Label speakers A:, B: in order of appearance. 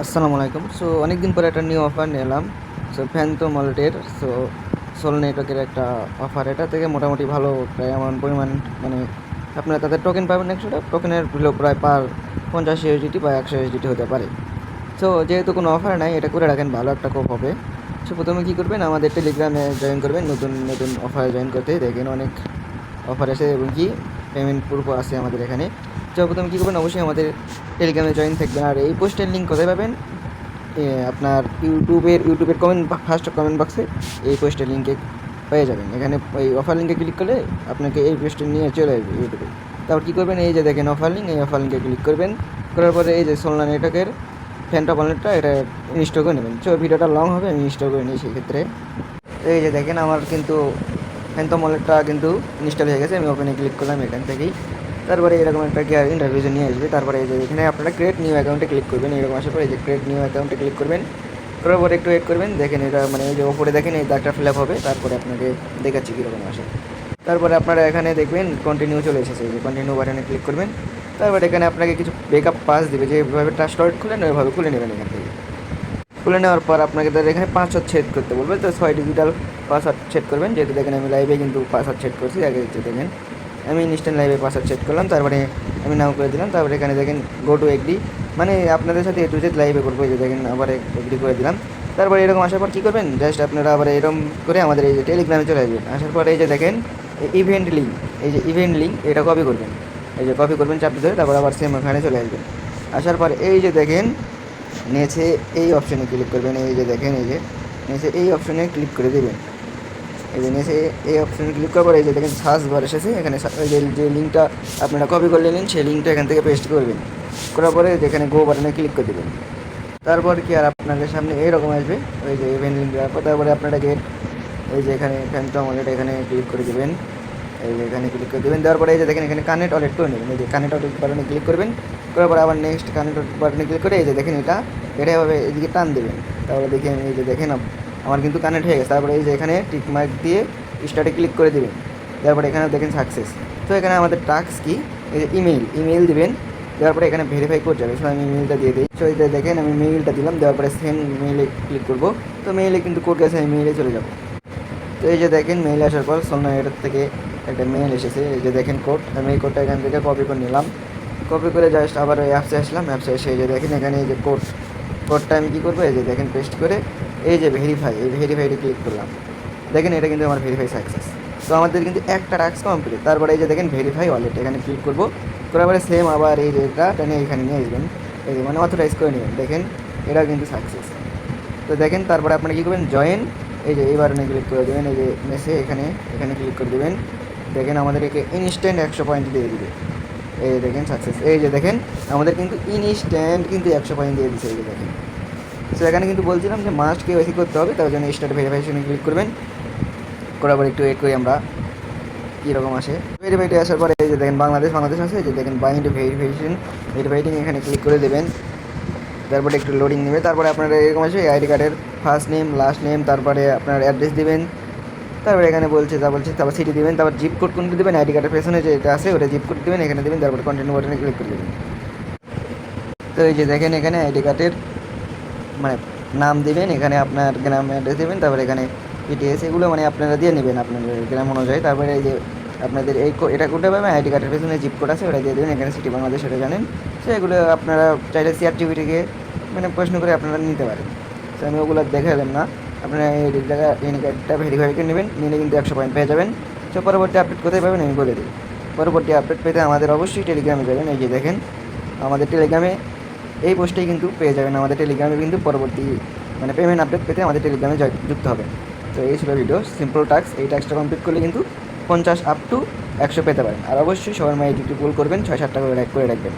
A: আসসালামু আলাইকুম। সো অনেকদিন পরে একটা নিউ অফার নিলাম। সো ফ্যান্টম ওয়ালেটের সোল নেটওয়ার্কের একটা অফার। এটা থেকে মোটামুটি ভালো প্রায় অ্যামাউন্ট পরিমাণ, মানে আপনারা তাদের টোকেন পাবেন 100টা। টোকেনের মূল্য প্রায় পার 50 ইউএসডিটি বা 100 ইউএসডিটি হতে পারে। সো যেহেতু কোনো অফার নাই, এটা করে রাখেন, ভালো একটা কোপ হবে। সো প্রথমে কী করবেন, আমাদের টেলিগ্রামে জয়েন করবেন। নতুন নতুন অফারে জয়েন করতে দেখেন অনেক অফার আছে এবং কি পেমেন্ট প্রুফও আছে আমাদের এখানে। তো প্রথমে কী করবেন, অবশ্যই আমাদের টেলিগ্রামে জয়েন থাকবেন। আর এই পোস্টের লিঙ্ক কোথায় পাবেন? আপনার ইউটিউবের ফার্স্ট কমেন্ট বক্সে এই পোস্টের লিঙ্কে পেয়ে যাবেন। এখানে ওই অফার লিঙ্কে ক্লিক করলে আপনাকে এই পোস্টে নিয়ে চলে আসবে ইউটিউবে। তারপর কী করবেন, এই যে দেখেন অফার লিঙ্ক, এই অফার লিঙ্কে ক্লিক করবেন। করার পরে এই যে সোলনা নেটওয়ার্কের ফ্যান্টম ওয়ালেটটা এটা ইনস্টল করে নেবেন। তো ভিডিওটা লং হবে, আমি ইনস্টল করে নিই সেই ক্ষেত্রে। তো এই যে দেখেন আমার কিন্তু ফ্যান্টম ওয়ালেটটা কিন্তু ইনস্টল হয়ে গেছে। আমি ওপেনে ক্লিক করলাম এখান থেকেই। তারপরে এরকম একটা ইন্টারভিউজে নিয়ে আসবে। তারপরে এই যে এখানে আপনারা ক্রিয়েট নিউ অ্যাকাউন্টে ক্লিক করবেন। এরকম আসার পরে এই যে ক্রিয়েট নিউ অ্যাকাউন্টে ক্লিক করবেন। করার পরে একটু ওয়েট করবেন। দেখেন এটা মানে এই যে ওপরে দেখেন এই দাগটা ফিল আপ হবে। তারপরে আপনাকে দেখাচ্ছি কীরকম আসে। তারপরে আপনারা এখানে দেখবেন কন্টিনিউ চলে এসেছে। এই যে কন্টিনিউ বাটনে ক্লিক করবেন। তারপরে এখানে আপনাকে কিছু ব্যাকআপ পাস দেবে, যেভাবে ট্রাস্ট ওয়ালেট খুলেন ওইভাবে খুলে নেবেন এখান থেকে। খুলে নেওয়ার পর আপনাকে তাদের এখানে পাসওয়ার্ড সেট করতে বলবে। তো 6 ডিজিটাল পাসওয়ার্ড সেট করবেন। যেহেতু দেখেন আমি লাইভে কিন্তু পাসওয়ার্ড সেট করছি আগে, যে দেখেন আমি ইনস্ট্যান্ট লাইভে পাসওয়ার্ড সেট করলাম। তারপরে আমি নাও করে দিলাম। তারপরে এখানে দেখেন গো টু এগ্রি, মানে আপনাদের সাথে এ টু জেড লাইভে করবো। এই যে দেখেন আবার এগ্রি করে দিলাম। তারপরে এরকম আসার পর কী করবেন, জাস্ট আপনারা আবার এরকম করে আমাদের এই যে টেলিগ্রামে চলে আসবেন। আসার পরে এই যে দেখেন ইভেন্ট লিঙ্ক, এই যে ইভেন্ট লিঙ্ক এটা কপি করবেন। এই যে কপি করবেন চাপতে ধরে, তারপর আবার সেম ওখানে চলে আসবেন। আসার পর এই যে দেখেন নিচে এই অপশানে ক্লিক করবেন। এই যে দেখেন এই যে নিচে এই অপশানে ক্লিক করে দেবেন। এই যে নিচে এই অপশানে ক্লিক করার পর এই যে দেখেন সার্চ বার এসেছে। এখানে ওই যে লিঙ্কটা আপনারা কপি করে নিন, সেই লিঙ্কটা এখান থেকে পেস্ট করবেন। করার পরে যেখানে গো বাটনে ক্লিক করে দেবেন। তারপর কি আর আপনাদের সামনে এইরকম আসবে, ওই যে ইভেন্ট লিঙ্ক দেওয়ার পর তারপরে আপনারা গেট এই যে এখানে ফ্যান্টম ওয়ালেট এখানে ক্লিক করে দেবেন। এই যে এখানে ক্লিক করে দেবেন। দেওয়ার পরে এই যে দেখেন এখানে কানেক্ট ওয়ালেট করে নেবেন। এই যে কানেক্ট ওয়ালেট বাটনে ক্লিক করবেন। করার পর আবার নেক্সট কানেক্ট ওয়ালেট বাটনে ক্লিক করে এই যে দেখেন এটা এভাবে এদিকে টান দেবেন। তারপরে দেখি আমি এই যে দেখেন আমার কিন্তু কানেক্ট হয়ে গেছে। তারপরে এই যে এখানে টিক মার্ক দিয়ে স্টার্টে ক্লিক করে দেবেন। তারপরে এখানে দেখেন সাকসেস। তো এখানে আমাদের টাস্ক কি, এই যে ইমেল দিবেন। দেওয়ার পরে এখানে ভেরিফাই কোড যাবে। সো আমি মেইলটা দিয়ে দিই। সো এই যে দেখেন আমি মেইলটা দিলাম। দেওয়ার পরে সেন্ড মেইলে ক্লিক করবো। তো মেইলে কিন্তু কোড গেছে, আমি মেইলে চলে যাবো। তো এই যে দেখেন মেইল আসার পর সোলনা এটার থেকে একটা মেইল এসেছে। এই যে দেখেন কোড, আমি এই কোডটা এখান থেকে কপি করে নিলাম। কপি করে জাস্ট আবার ওই অ্যাপসে আসলাম। অ্যাপসে এসে এই যে দেখেন এখানে এই যে কোডটা আমি কী করবো, এই যে দেখেন পেস্ট করে এই যে ভেরিফাই, এই ভেরিফাইতে ক্লিক করলাম। দেখেন এটা কিন্তু আমার ভেরিফাই সাকসেস। তো আমাদের কিন্তু একটা টাস্ক কমপ্লিট। তারপরে এই যে দেখেন ভেরিফাই ওয়ালেট এখানে ক্লিক করবো। করার পরে সেম আবার এই যে এটা টেনে এখানে নিয়ে আসবেন। এই যে মানে অথরাইজ করে নেবেন। দেখেন এটা কিন্তু সাকসেস। তো দেখেন তারপরে আপনারা কী করবেন, জয়েন এই যে এই বাটনে ক্লিক করে দেবেন। এই যে মেসে এখানে ক্লিক করে দেবেন। দেখেন আমাদেরকে ইনস্ট্যান্ট 100 পয়েন্ট দিয়ে দিবে। এই যে দেখেন সাকসেস। এই যে দেখেন আমাদের কিন্তু ইনস্ট্যান্ট কিন্তু 100 পয়েন্ট দিয়ে দিচ্ছে। এই যে দেখেন। সো এখানে কিন্তু বলছিলাম যে মাস্ট কেওয়াইসি করতে হবে, তার জন্য স্টার্ট ভেরিফিকেশনে ক্লিক করবেন। করার পর একটু ওয়েট করি আমরা কীরকম আসে। ভেরিফাইটে আসার পরে এই যে দেখেন বাংলাদেশ আছে। এই যে দেখেন বাইন্ড ভেরিফাইটিং এখানে ক্লিক করে দেবেন। তারপরে একটু লোডিং নেবে। তারপরে আপনারা এরকম আসবে আইডি কার্ডের ফার্স্ট নেম লাস্ট নেম, তারপরে আপনার অ্যাড্রেস দেবেন। তারপরে এখানে বলছে তারপর সিটি দেবেন। তারপর জিপ কোড কোনটা দেবেন, আইডি কার্ডের পেছনে যেটা আছে ওটা জিপ কোড দেবেন, এখানে দেবেন। তারপরে কন্টিনিউ বাটনে ক্লিক করে দেবেন। তো এই যে দেখেন এখানে আইডি কার্ডের মানে নাম দেবেন, এখানে আপনার গ্রাম অ্যাড্রেস দেবেন। তারপরে এখানে পিটিএস এগুলো মানে আপনারা দিয়ে নেবেন আপনাদের গ্রাম অনুযায়ী। তারপরে এই যে আপনাদের এটা কোডটা পাবেন, আইডি কার্ডের পেছনে জিপ কোড আছে ওটা দিয়ে দেবেন। এখানে সিটি বাংলাদেশ সেটা জানেন। সো এগুলো আপনারা চাইলে CRTV থেকে মানে প্রশ্ন করে আপনারা নিতে পারেন। সো আমি ওগুলো দেখাবেন না, আপনারা এই জায়গায় আইডি কার্ডটা ভেরিফাই করে নেবেন। নিলে কিন্তু 100 পয়েন্ট পেয়ে যাবেন। সো পরবর্তী আপডেট কোথায় পাবেন আমি বলে দিই। পরবর্তী আপডেট পেতে আমাদের অবশ্যই টেলিগ্রামে যাবেন। এই যে দেখেন আমাদের টেলিগ্রামে এই পোস্টেই কিন্তু পেয়ে যাবেন। আমাদের টেলিগ্রামে কিন্তু পরবর্তী মানে পেমেন্ট আপডেট পেতে আমাদের টেলিগ্রামে যুক্ত হবে। তো এই ছিল ভিডিও, সিম্পল টাস্ক। এই টাস্কটা কমপ্লিট করলে কিন্তু 50 আপ টু 100 পেতে পারেন। আর অবশ্যই সবার মাই ইউটিউব করবেন, 6-7টা করে লাইক করে রাখবেন।